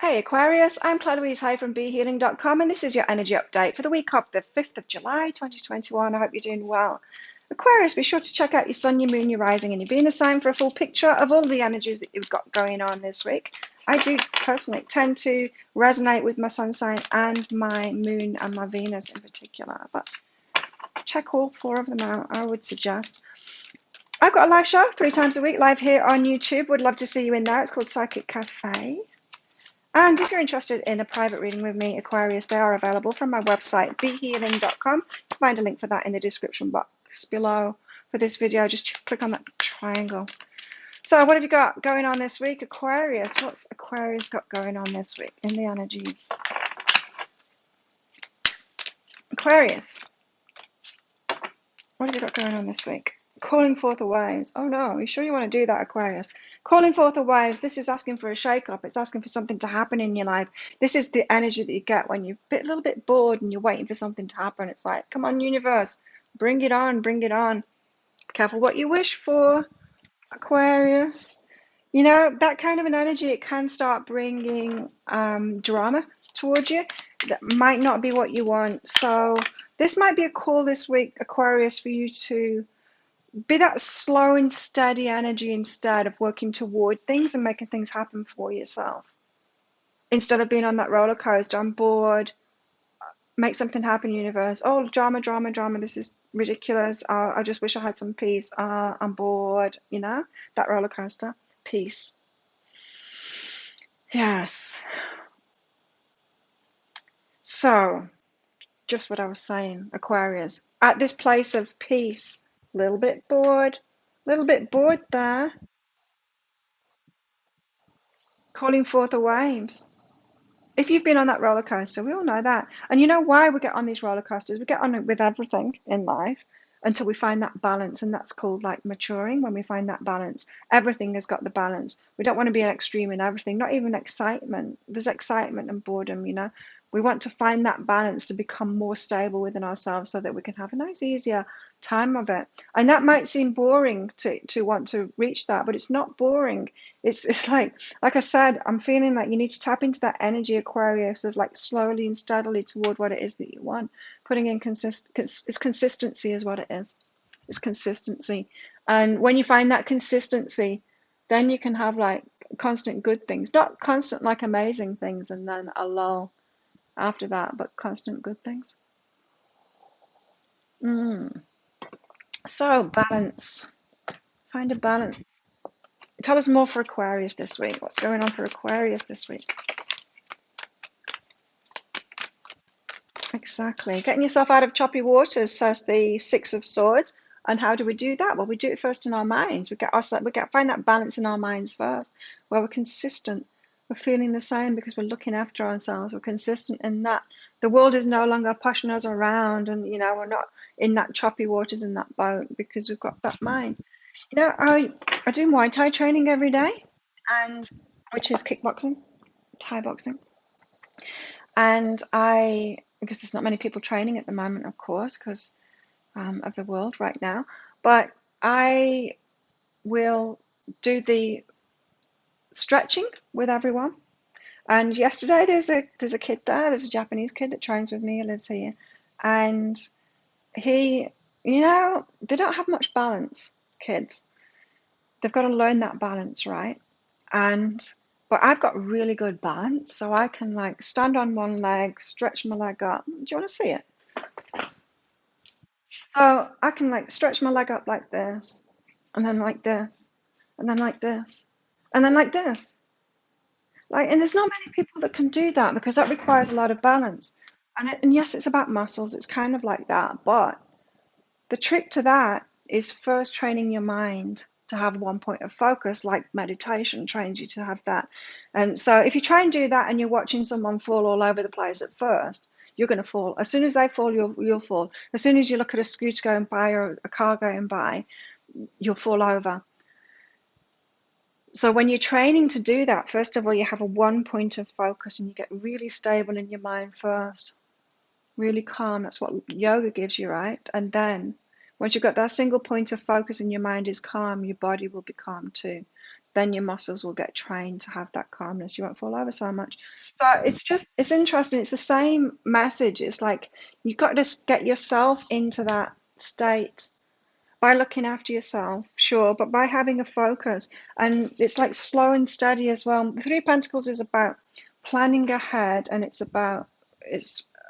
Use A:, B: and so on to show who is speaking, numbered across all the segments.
A: Hey Aquarius, I'm Claire Louise Hay from BeHealing.com, and this is your energy update for the week of the 5th of July 2021. I hope you're doing well. Aquarius, be sure to check out your Sun, your Moon, your Rising, and your Venus sign for a full picture of all the energies that you've got going on this week. I do personally tend to resonate with my Sun sign and my Moon and my Venus in particular, but check all four of them out, I would suggest. I've got a live show 3 times a week live here on YouTube. Would love to see you in there. It's called Psychic Cafe. And if you're interested in a private reading with me, Aquarius, they are available from my website, behealing.com. You'll find a link for that in the description box below for this video. Just click on that triangle. So what have you got going on this week, Aquarius? What's Aquarius got going on this week in the energies? Aquarius, what have you got going on this week? Calling forth the waves. Oh no, are you sure you want to do that, Aquarius? Calling forth the waves. This is asking for a shake-up. It's asking for something to happen in your life. This is the energy that you get when you're a little bit bored and you're waiting for something to happen. It's like, come on, universe, bring it on, bring it on. Be careful what you wish for, Aquarius. You know, that kind of an energy, it can start bringing drama towards you. That might not be what you want. So this might be a call this week, Aquarius, for you to be that slow and steady energy instead of working toward things and making things happen for yourself. Instead of being on that roller coaster, I'm bored, make something happen, universe. Oh, drama, drama, drama, this is ridiculous. I just wish I had some peace. I'm bored, you know, that roller coaster. Peace. Yes. So, just what I was saying, Aquarius, at this place of peace, a little bit bored there, calling forth the waves. If you've been on that roller coaster, we all know that. And you know why we get on these roller coasters? We get on it with everything in life until we find that balance, and that's called like maturing. When we find that balance, everything has got the balance. We don't want to be an extreme in everything, not even excitement. There's excitement and boredom, you know. We want to find that balance to become more stable within ourselves so that we can have a nice, easier time of it. And that might seem boring to want to reach that, but it's not boring. It's like I said, I'm feeling like you need to tap into that energy, Aquarius, of like slowly and steadily toward what it is that you want. Putting in it's consistency is what it is. It's consistency. And when you find that consistency, then you can have like constant good things, not constant like amazing things and then a lull after that, but constant good things. So balance. Find a balance. Tell us more for Aquarius this week. What's going on for Aquarius this week? Exactly. Getting yourself out of choppy waters, says the Six of Swords. And how do we do that? Well, we do it first in our minds. Find that balance in our minds first, where we're consistent. We're feeling the same because we're looking after ourselves. We're consistent in that. The world is no longer pushing us around, and you know we're not in that choppy waters in that boat because we've got that mind. You know, I do Muay Thai training every day, and which is kickboxing, Thai boxing, and because there's not many people training at the moment, of course, because of the world right now, but I will do the stretching with everyone. And yesterday there's a kid there, there's a Japanese kid that trains with me, who lives here, and he, you know, they don't have much balance, kids. They've got to learn that balance, right? But I've got really good balance, so I can like stand on one leg, stretch my leg up. Do you want to see it? So I can like stretch my leg up like this, and then like this, and then like this, and then like this. And there's not many people that can do that because that requires a lot of balance. And yes, it's about muscles. It's kind of like that. But the trick to that is first training your mind to have one point of focus, like meditation trains you to have that. And so if you try and do that and you're watching someone fall all over the place at first, you're going to fall. As soon as they fall, you'll fall. As soon as you look at a scooter going by or a car going by, you'll fall over. So when you're training to do that, first of all, you have a one point of focus and you get really stable in your mind first, really calm. That's what yoga gives you, right? And then once you've got that single point of focus and your mind is calm, your body will be calm too. then your muscles will get trained to have that calmness. You won't fall over so much. So it's interesting. It's the same message. It's like you've got to get yourself into that state by looking after yourself, sure, but by having a focus. And it's like slow and steady as well. The Three of Pentacles is about planning ahead, and it's about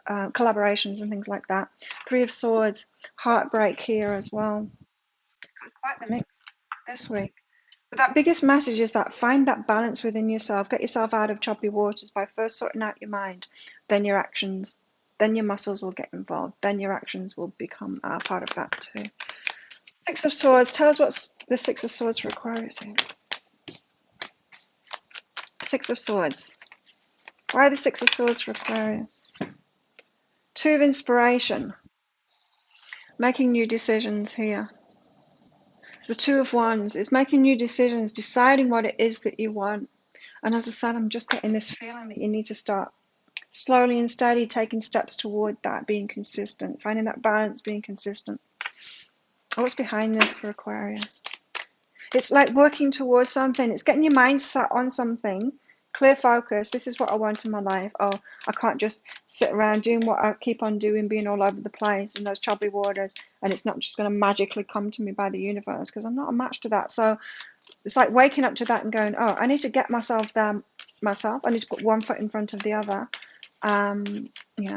A: collaborations and things like that. Three of Swords, heartbreak here as well. Quite the mix this week. But that biggest message is that find that balance within yourself. Get yourself out of choppy waters by first sorting out your mind, then your actions, then your muscles will get involved, then your actions will become part of that too. Six of Swords. Tell us what's the Six of Swords for Aquarius here. Six of Swords. Why the Six of Swords for Aquarius? Two of Inspiration. Making new decisions here. It's the Two of Wands. It's making new decisions, deciding what it is that you want. And as I said, I'm just getting this feeling that you need to start slowly and steady taking steps toward that, being consistent, finding that balance, being consistent. What's behind this for Aquarius? It's like working towards something. It's getting your mind set on something. Clear focus. This is what I want in my life. Oh, I can't just sit around doing what I keep on doing, being all over the place in those choppy waters, and it's not just going to magically come to me by the universe, because I'm not a match to that. So it's like waking up to that and going, oh, I need to get myself there myself. I need to put one foot in front of the other.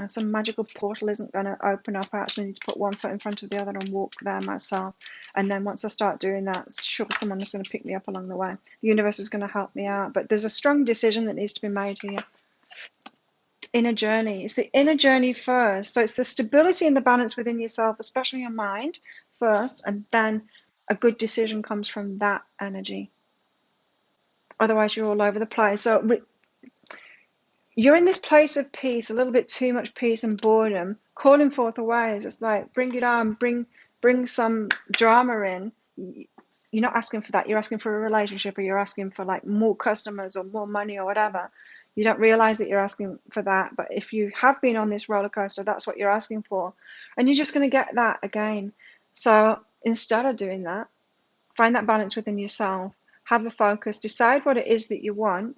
A: Some magical portal isn't going to open up. I actually need to put one foot in front of the other and walk there myself. And then once I start doing that, sure, someone is going to pick me up along the way. The universe is going to help me out. But there's a strong decision that needs to be made here. Inner journey. It's the inner journey first. So it's the stability and the balance within yourself, especially your mind first, and then a good decision comes from that energy. Otherwise, you're all over the place. So you're in this place of peace, a little bit too much peace and boredom, calling forth a waves. It's like, bring it on, bring some drama in. You're not asking for that. You're asking for a relationship, or you're asking for like more customers or more money or whatever. You don't realize that you're asking for that. But if you have been on this roller coaster, that's what you're asking for. And you're just going to get that again. So instead of doing that, find that balance within yourself. Have a focus. Decide what it is that you want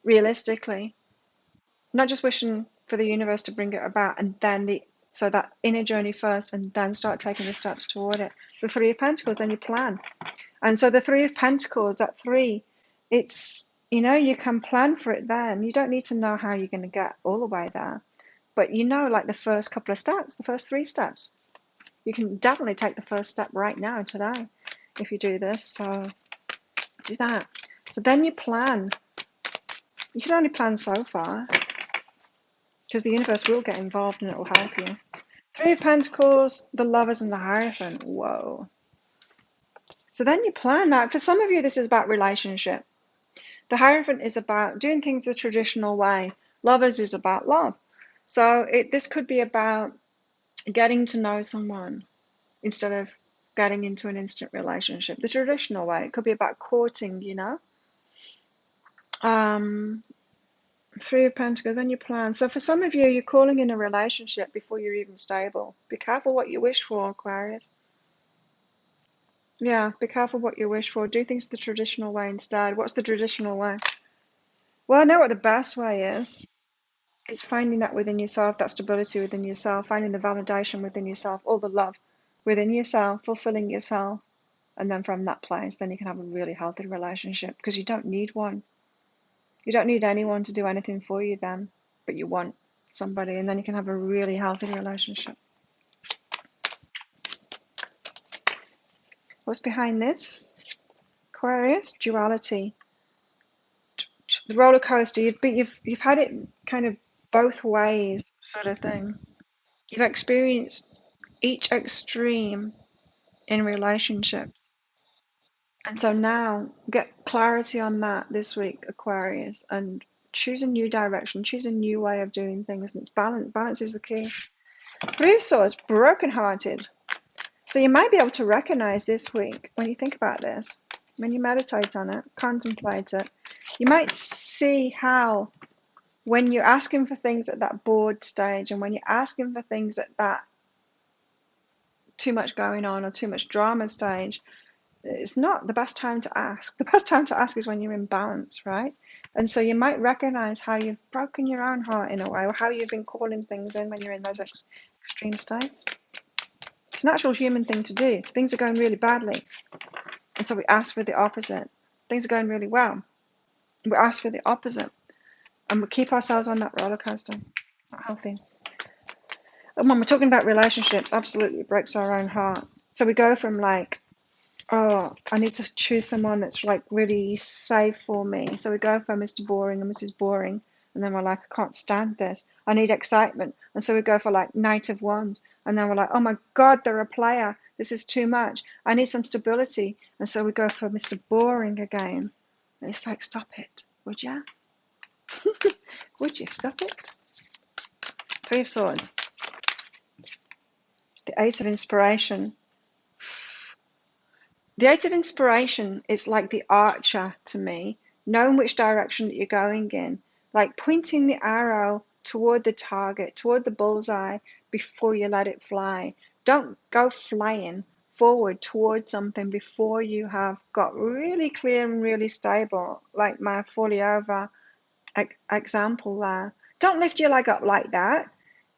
A: realistically. Not just wishing for the universe to bring it about, and then so that inner journey first, and then start taking the steps toward it. The Three of Pentacles, then you plan. And so the Three of Pentacles, that three, it's, you can plan for it then. You don't need to know how you're going to get all the way there. But like the first couple of steps, the first 3 steps. You can definitely take the first step right now, today, if you do this. So do that. So then you plan. You can only plan so far, because the universe will get involved and it will help you. Three of Pentacles, the Lovers, and the Hierophant. Whoa. So then you plan that. For some of you, this is about relationship. The Hierophant is about doing things the traditional way. Lovers is about love. So this could be about getting to know someone instead of getting into an instant relationship. The traditional way. It could be about courting, Three of Pentacles, then you plan. So for some of you, you're calling in a relationship before you're even stable. Be careful what you wish for, Aquarius. Yeah, be careful what you wish for. Do things the traditional way instead. What's the traditional way? Well, I know what the best way is. It's finding that within yourself, that stability within yourself, finding the validation within yourself, all the love within yourself, fulfilling yourself. And then from that place, then you can have a really healthy relationship, because you don't need one. You don't need anyone to do anything for you then, but you want somebody, and then you can have a really healthy relationship. What's behind this? Aquarius, duality. The roller coaster, you've had it kind of both ways, sort of thing. You've experienced each extreme in relationships. And so now get clarity on that this week, Aquarius, and choose a new direction, choose a new way of doing things. And it's balance. Balance is the key. Three of Swords, brokenhearted. So you might be able to recognize this week, when you think about this, when you meditate on it, contemplate it, you might see how when you're asking for things at that bored stage, and when you're asking for things at that too much going on or too much drama stage, it's not the best time to ask. The best time to ask is when you're in balance, right? And so you might recognize how you've broken your own heart in a way, or how you've been calling things in when you're in those extreme states. It's a natural human thing to do. Things are going really badly, and so we ask for the opposite. Things are going really well. We ask for the opposite, and we keep ourselves on that roller coaster. Not healthy. And when we're talking about relationships, absolutely it breaks our own heart. So we go from like, oh, I need to choose someone that's like really safe for me. So we go for Mr. Boring and Mrs. Boring. And then we're like, I can't stand this. I need excitement. And so we go for like Knight of Wands. And then we're like, oh my God, they're a player. This is too much. I need some stability. And so we go for Mr. Boring again. And it's like, stop it. Would you? Would you stop it? Three of Swords. The Eight of Inspiration. The Eight of Inspiration is like the archer to me, knowing which direction that you're going in, like pointing the arrow toward the target, toward the bullseye before you let it fly. Don't go flying forward towards something before you have got really clear and really stable, like my fully over example there. Don't lift your leg up like that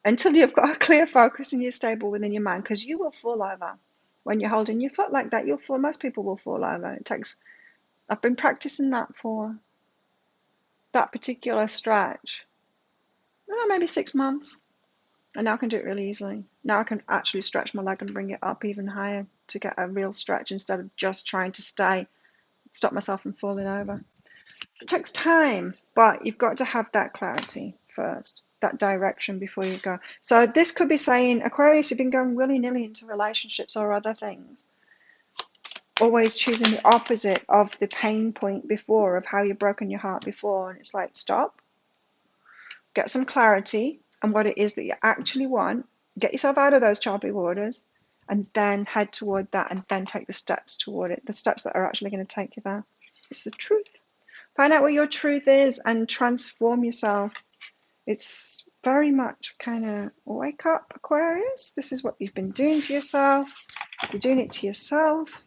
A: until you've got a clear focus and you're stable within your mind, because you will fall over. When you're holding your foot like that, you'll fall. Most people will fall over. It takes. I've been practicing that for that particular stretch, maybe 6 months, and now I can do it really easily. Now I can actually stretch my leg and bring it up even higher to get a real stretch instead of just trying to stop myself from falling over. It takes time, but you've got to have that clarity first, that direction before you go. So this could be saying, Aquarius, you've been going willy-nilly into relationships or other things, always choosing the opposite of the pain point before, of how you've broken your heart before. And it's like, stop, get some clarity on what it is that you actually want, get yourself out of those choppy waters, and then head toward that, and then take the steps toward it, the steps that are actually going to take you there. It's the truth. Find out what your truth is and transform yourself. It's very much kind of wake up, Aquarius. This is what you've been doing to yourself. You're doing it to yourself.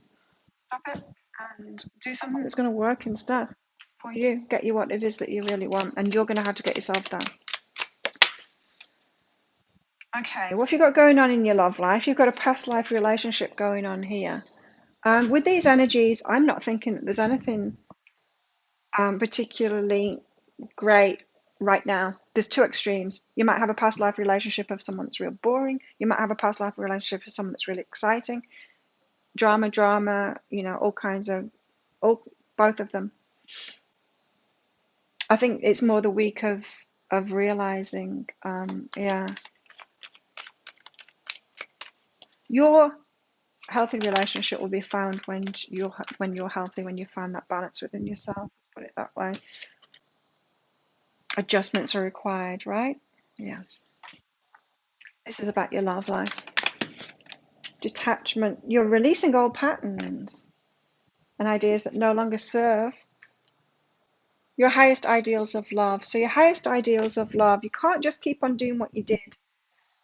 A: Stop it and do something that's going to work instead for you. Get you what it is that you really want, and you're going to have to get yourself there. Okay, what have you got going on in your love life? You've got a past life relationship going on here. With these energies, I'm not thinking that there's anything particularly great right now. There's two extremes. You might have a past life relationship of someone that's real boring. You might have a past life relationship with someone that's really exciting. Drama, all kinds of, both of them. I think it's more the week of realizing, your healthy relationship will be found when you're healthy, when you find that balance within yourself. Let's put it that way. Adjustments are required, right? Yes. This is about your love life. Detachment. You're releasing old patterns and ideas that no longer serve your highest ideals of love. So your highest ideals of love, you can't just keep on doing what you did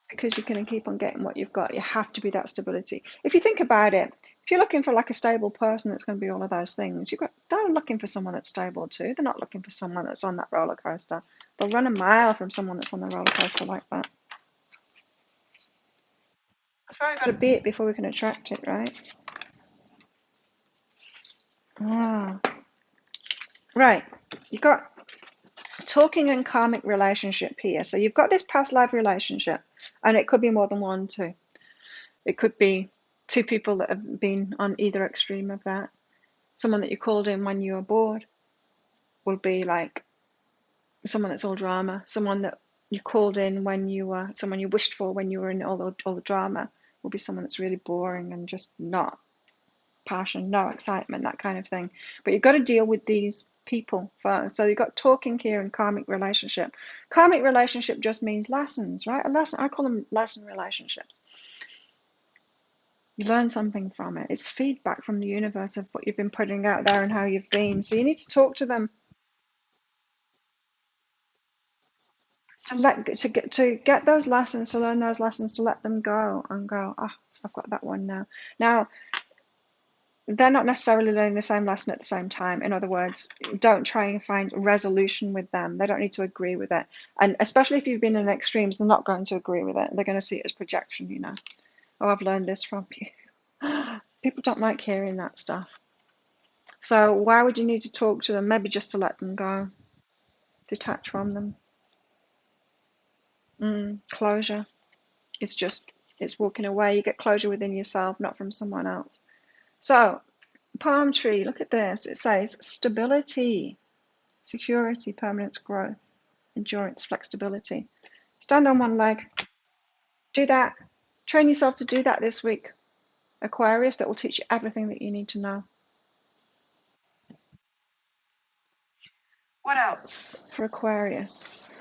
A: because you're going to keep on getting what you've got. You have to be that stability. If you think about it, if you're looking for like a stable person that's going to be all of those things, they're looking for someone that's stable too. They're not looking for someone that's on that roller coaster. They'll run a mile from someone that's on the roller coaster like that. That's why we've got to be it before we can attract it, right? Right. You've got talking and karmic relationship here. So you've got this past life relationship, and it could be more than one too. It could be two people that have been on either extreme of that. Someone that you called in when you were bored will be like someone that's all drama. Someone that you called in when you were, someone you wished for when you were in all the drama will be someone that's really boring and just not passion, no excitement, that kind of thing. But you've got to deal with these people first. So you've got talking here and karmic relationship. Karmic relationship just means lessons, right? A lesson. I call them lesson relationships. You learn something from it. It's feedback from the universe of what you've been putting out there and how you've been. So you need to talk to them to get those lessons, to learn those lessons, to let them go and go, I've got that one now. Now, they're not necessarily learning the same lesson at the same time. In other words, don't try and find resolution with them. They don't need to agree with it. And especially if you've been in extremes, they're not going to agree with it. They're going to see it as projection, you know. Oh, I've learned this from you. People don't like hearing that stuff. So why would you need to talk to them? Maybe just to let them go, detach from them. Closure. It's walking away. You get closure within yourself, not from someone else. So, palm tree, look at this. It says stability, security, permanence, growth, endurance, flexibility. Stand on one leg. Do that. Train yourself to do that this week, Aquarius. That will teach you everything that you need to know. What else for Aquarius?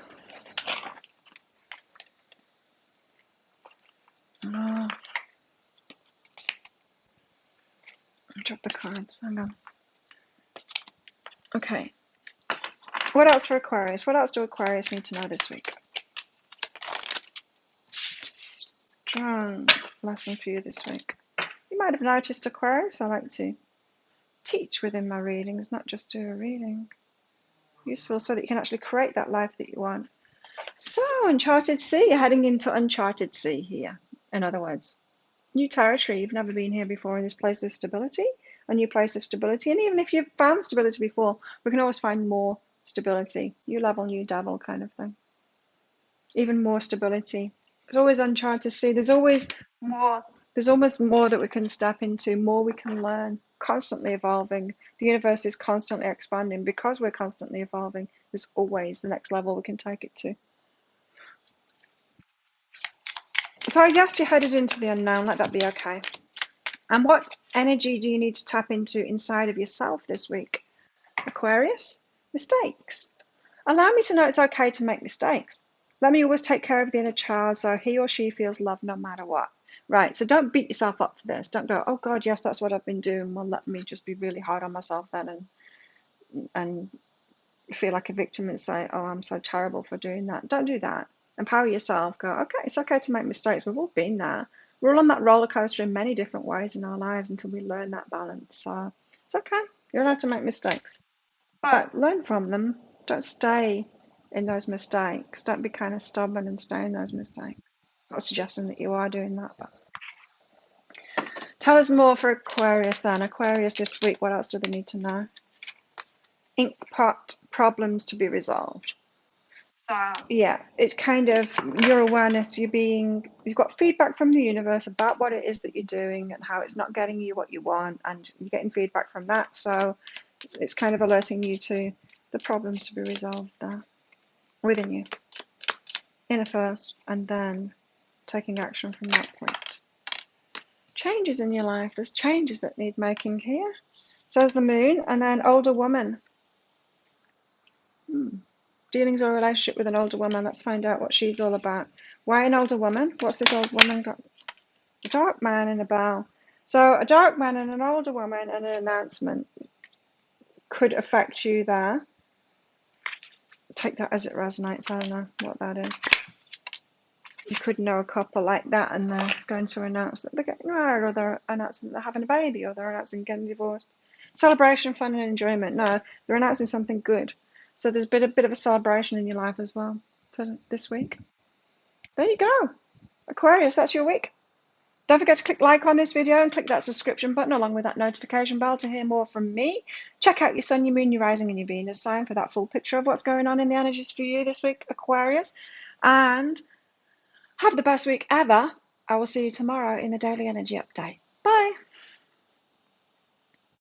A: Oh, I dropped the cards. Hang on. Okay. What else for Aquarius? What else do Aquarius need to know this week? Strong lesson for you this week. You might have noticed, Aquarius, I like to teach within my readings, not just do a reading. Useful so that you can actually create that life that you want. So, uncharted sea, you're heading into uncharted sea here. In other words, new territory. You've never been here before in this place of stability, a new place of stability. And even if you've found stability before, we can always find more stability. New level, new devil kind of thing. Even more stability. There's always uncharted sea. There's always more. There's almost more that we can step into, more we can learn, constantly evolving. The universe is constantly expanding. Because we're constantly evolving, there's always the next level we can take it to. So I guess you're headed into the unknown. Let that be okay. And what energy do you need to tap into inside of yourself this week, Aquarius? Mistakes. Allow me to know it's okay to make mistakes. Let me always take care of the inner child so he or she feels loved no matter what. Right, so don't beat yourself up for this. Don't go, oh God, yes, that's what I've been doing. Well, let me just be really hard on myself then and feel like a victim and say, oh, I'm so terrible for doing that. Don't do that. Empower yourself. Go, okay, it's okay to make mistakes. We've all been there. We're all on that roller coaster in many different ways in our lives until we learn that balance. So it's okay. You're allowed to make mistakes. But learn from them. Don't stay in those mistakes. Don't be kind of stubborn and stay in those mistakes. I'm not suggesting that you are doing that, but tell us more for Aquarius then. Aquarius this week, what else do they need to know? Ink pot problems to be resolved. So yeah, it's kind of your awareness, you've got feedback from the universe about what it is that you're doing and how it's not getting you what you want, and you're getting feedback from that. So it's kind of alerting you to the problems to be resolved there within you, inner first, and then taking action from that point. Changes in your life. There's changes that need making here. Says the moon, and then older woman. Dealings or relationship with an older woman. Let's find out what she's all about. Why an older woman? What's this old woman got? A dark man and a bell. So a dark man and an older woman and an announcement could affect you there. Take that as it resonates. I don't know what that is. You could know a couple like that and they're going to announce that they're getting married, or they're announcing that they're having a baby, or they're announcing getting divorced. Celebration, fun and enjoyment. No, they're announcing something good. So there's a bit of a celebration in your life as well this week. There you go. Aquarius, that's your week. Don't forget to click like on this video and click that subscription button along with that notification bell to hear more from me. Check out your sun, your moon, your rising and your Venus sign for that full picture of what's going on in the energies for you this week, Aquarius. And have the best week ever. I will see you tomorrow in the Daily Energy Update.